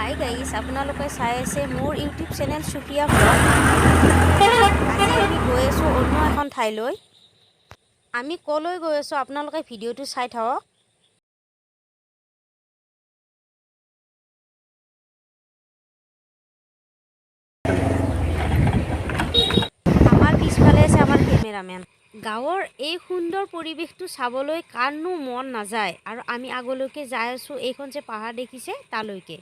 Hi guys, আপোনালোকে চাই আছে মোৰ ইউটিউব চেনেল সুফিয়া ব্লগ। আজি আমি গৈ আছোঁ অন্য এখন ঠাইলৈ। আমি ক'লৈ গৈ আছোঁ আপোনালোকে ভিডিঅ'টো চাই থাকক। আমাৰ পিছফালে আছে আমাৰ কেমেৰামেন। গাঁৱৰ এই সুন্দৰ পৰিৱেশটো চাবলৈ কাৰণো মন নাযায় আৰু আমি আগলৈকে যাই আছোঁ। এইখন যে পাহাৰ দেখিছে তালৈকে।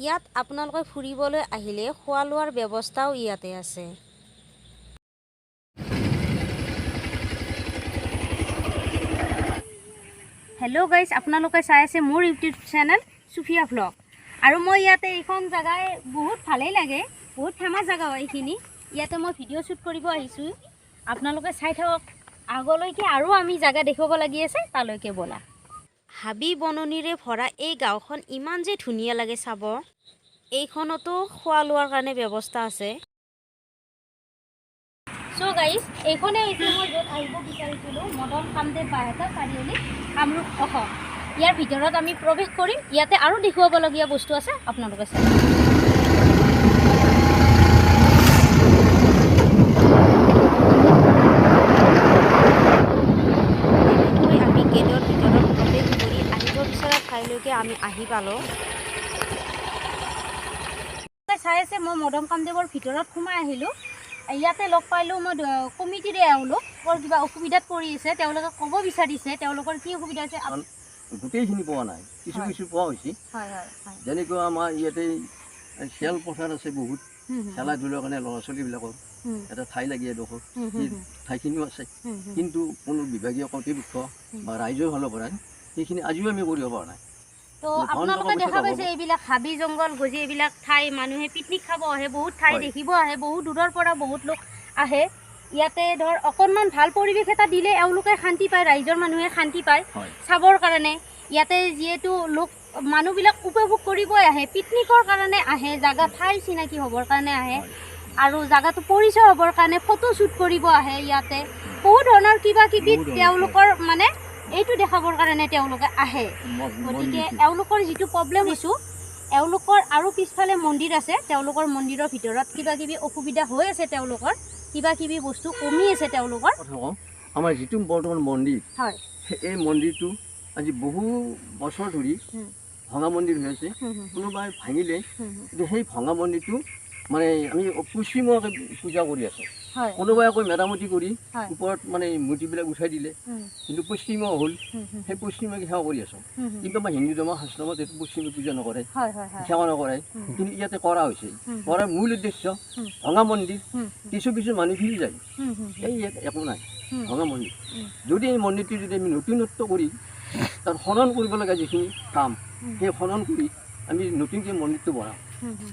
ইয়াত আপোনালোকে ফুৰিবলৈ আহিলে খোৱা লোৱাৰ ব্যৱস্থাও ইয়াতে আছে। হেল্ল' গাইজ, আপোনালোকে চাই আছে মোৰ ইউটিউব চেনেল সুফিয়া ব্লগ। আৰু মই ইয়াতে এইখন জেগাই বহুত ভালেই লাগে, বহুত ফেমাছ জেগা হয় এইখিনি। ইয়াতে মই ভিডিঅ' শ্বুট কৰিব আহিছোঁ। আপোনালোকে চাই থাকক আগলৈকে, আৰু আমি জেগা দেখুৱাব লাগি আছে তালৈকে ব'লা। হাবি বননিৰে ভৰা এই গাঁওখন ইমান যে ধুনীয়া লাগে চাব। এইখনতো খোৱা লোৱাৰ কাৰণে ব্যৱস্থা আছে। চ' গাইজ, এইখনে হৈছে মই য'ত আহিব বিচাৰিছিলোঁ, মদন কামদেৱ বাৰটা চাৰিআলি, কামৰূপ অসম। ইয়াৰ ভিতৰত আমি প্ৰৱেশ কৰিম। ইয়াতে আৰু দেখুৱাবলগীয়া বস্তু আছে, আপোনালোকে চাই। আমি গেটৰ ভিতৰত প্ৰৱেশ কৰি আহিব বিচৰা ঠাইলৈকে আমি আহি পালোঁ। চাই আছে মই মদন কামদেৱৰ ভিতৰত সোমাই আহিলোঁ। ইয়াতে লগ পালোঁ মই কমিটিৰে এওঁলোক বৰ কিবা অসুবিধাত পৰি আছে। তেওঁলোকে ক'ব বিচাৰিছে তেওঁলোকৰ কি অসুবিধা হৈছে। গোটেইখিনি পোৱা নাই, কিছু কিছু পোৱা হৈছে। যেনেকৈ আমাৰ ইয়াতে খেলপথাৰ আছে বহুত, খেলা ধূলাৰ কাৰণে ল'ৰা ছোৱালীবিলাকৰ এটা ঠাই লাগে এডোখৰ, সেই ঠাইখিনিও আছে। কিন্তু কোনো বিভাগীয় কৰ্তৃপক্ষ বা ৰাইজৰ ফালৰ পৰা সেইখিনি আজিও আমি কৰিব পৰা নাই। তো আপোনালোকে দেখা পাইছে এইবিলাক হাবি জংঘল গজি এইবিলাক ঠাই মানুহে পিকনিক খাব আহে, বহুত ঠাই দেখিব আহে, বহুত দূৰৰ পৰা বহুত লোক আহে। ইয়াতে ধৰ অকণমান ভাল পৰিৱেশ এটা দিলে এওঁলোকে শান্তি পায়, ৰাইজৰ মানুহে শান্তি পায় চাবৰ কাৰণে। ইয়াতে যিহেতু লোক মানুহবিলাক উপভোগ কৰিবই আহে, পিকনিকৰ কাৰণে আহে, জাগা ঠাই চিনাকি হ'বৰ কাৰণে আহে, আৰু জাগাটো পৰিচয় হ'বৰ কাৰণে ফটো শ্বুট কৰিব আহে। ইয়াতে বহুত ধৰণৰ কিবা কিবি তেওঁলোকৰ মানে এইটো দেখাবৰ কাৰণে তেওঁলোকে আহে। গতিকে এওঁলোকৰ যিটো প্ৰব্লেম দিছোঁ, এওঁলোকৰ আৰু পিছফালে মন্দিৰ আছে, তেওঁলোকৰ মন্দিৰৰ ভিতৰত কিবা কিবি অসুবিধা হৈ আছে, তেওঁলোকৰ কিবা কিবি বস্তু কমি আছে তেওঁলোকৰ। আমাৰ যিটো বৰ্তমান মন্দিৰ, হয়, এই মন্দিৰটো আজি বহু বছৰ ধৰি ভঙা মন্দিৰ হৈ আছে। কোনোবাই ভাঙিলে সেই ভঙা মন্দিৰটো মানে আমি পশ্চিমীয়াকৈ পূজা কৰি আছোঁ। কোনোবাই আকৌ মেৰামতি কৰি ওপৰত মানে মূৰ্তিবিলাক উঠাই দিলে, কিন্তু পশ্চিমীয়া হ'ল, সেই পশ্চিমীয়াকে সেৱা কৰি আছোঁ। কিন্তু আমাৰ হিন্দু ধৰ্মৰ শাস্ত্ৰত এইটো পশ্চিমী পূজা নকৰে, সেৱা নকৰে, কিন্তু ইয়াতে কৰা হৈছে। কৰাৰ মূল উদ্দেশ্য ভঙা মন্দিৰ, কিছু কিছু মানুহ ফিৰি যায়, এই একো নাই ভঙা মন্দিৰ। যদি এই মন্দিৰটো যদি আমি নতুনত্ব কৰি তাত খনন কৰিব লগা যিখিনি কাম, সেই খনন কৰি আমি নতুনকৈ মন্দিৰটো বনাওঁ,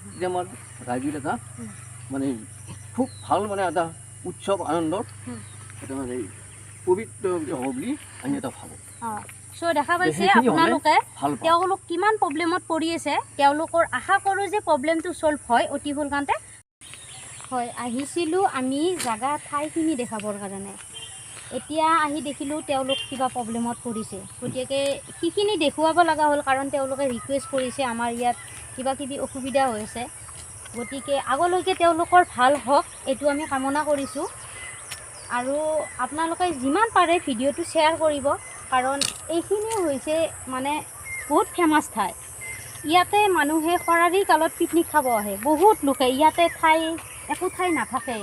তেতিয়া আমাৰ ৰাইজৰ এটা মানে খুব ভাল মানে এটা উৎসৱ আনন্দৰ এটা মানে পবিত্ৰ হ'ব বুলি আমি এটা ভাবোঁ। চ' দেখা পাইছে আপোনালোকে তেওঁলোক কিমান প্ৰব্লেমত পৰি আছে। তেওঁলোকৰ আশা কৰোঁ যে প্ৰব্লেমটো ছল্ভ হয় অতি সোনকালে। হয়, আহিছিলোঁ আমি জাগা ঠাইখিনি দেখাবৰ কাৰণে। এতিয়া আহি দেখিলোঁ তেওঁলোক কিবা প্ৰব্লেমত পৰিছে, গতিকে সেইখিনি দেখুৱাব লগা হ'ল, কাৰণ তেওঁলোকে ৰিকুৱেষ্ট কৰিছে আমাৰ ইয়াত কিবা কিবি অসুবিধা হৈছে। গতিকে আগলৈকে তেওঁলোকৰ ভাল হওক এইটো আমি কামনা কৰিছোঁ। আৰু আপোনালোকে যিমান পাৰে ভিডিঅ'টো শ্বেয়াৰ কৰিব, কাৰণ এইখিনি হৈছে মানে বহুত ফেমাছ ঠাই। ইয়াতে মানুহে খৰালি কালত পিকনিক খাব আহে, বহুত লোকে। ইয়াতে একো ঠাই নাথাকে।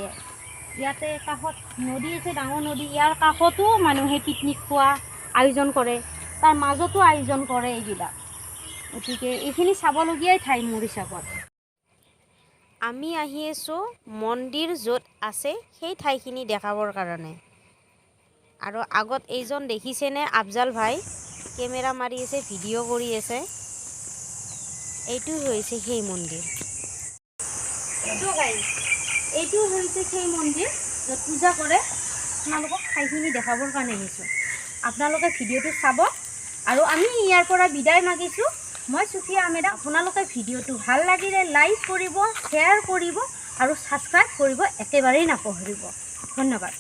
ইয়াতে কাষত নদী আছে, ডাঙৰ নদী, ইয়াৰ কাষতো মানুহে পিকনিক খোৱা আয়োজন কৰে, তাৰ মাজতো আয়োজন কৰে এইবিলাক। গতিকে এইখিনি চাবলগীয়াই ঠাই মোৰ হিচাপত। আমি আহি আছোঁ মন্দিৰ য'ত আছে সেই ঠাইখিনি দেখাবৰ কাৰণে। আৰু আগত এইজন দেখিছেনে আফজাল ভাই, কেমেৰা মাৰি আছে, ভিডিঅ' কৰি আছে। এইটো হৈছে সেই মন্দিৰ। এইটো হৈছে সেই মন্দিৰ য'ত পূজা কৰে। আপোনালোকক ঠাইখিনি দেখাবৰ কাৰণে আহিছোঁ, আপোনালোকে ভিডিঅ'টো চাব। আৰু আমি ইয়াৰ পৰা বিদায় মাগিছোঁ। মই সুফিয়া আহমেদ। আপোনালোকে ভিডিঅ'টো ভাল লাগিলে লাইক কৰিব, শ্বেয়াৰ কৰিব আৰু ছাবস্ক্ৰাইব কৰিব একেবাৰেই নাপাহৰিব। ধন্যবাদ।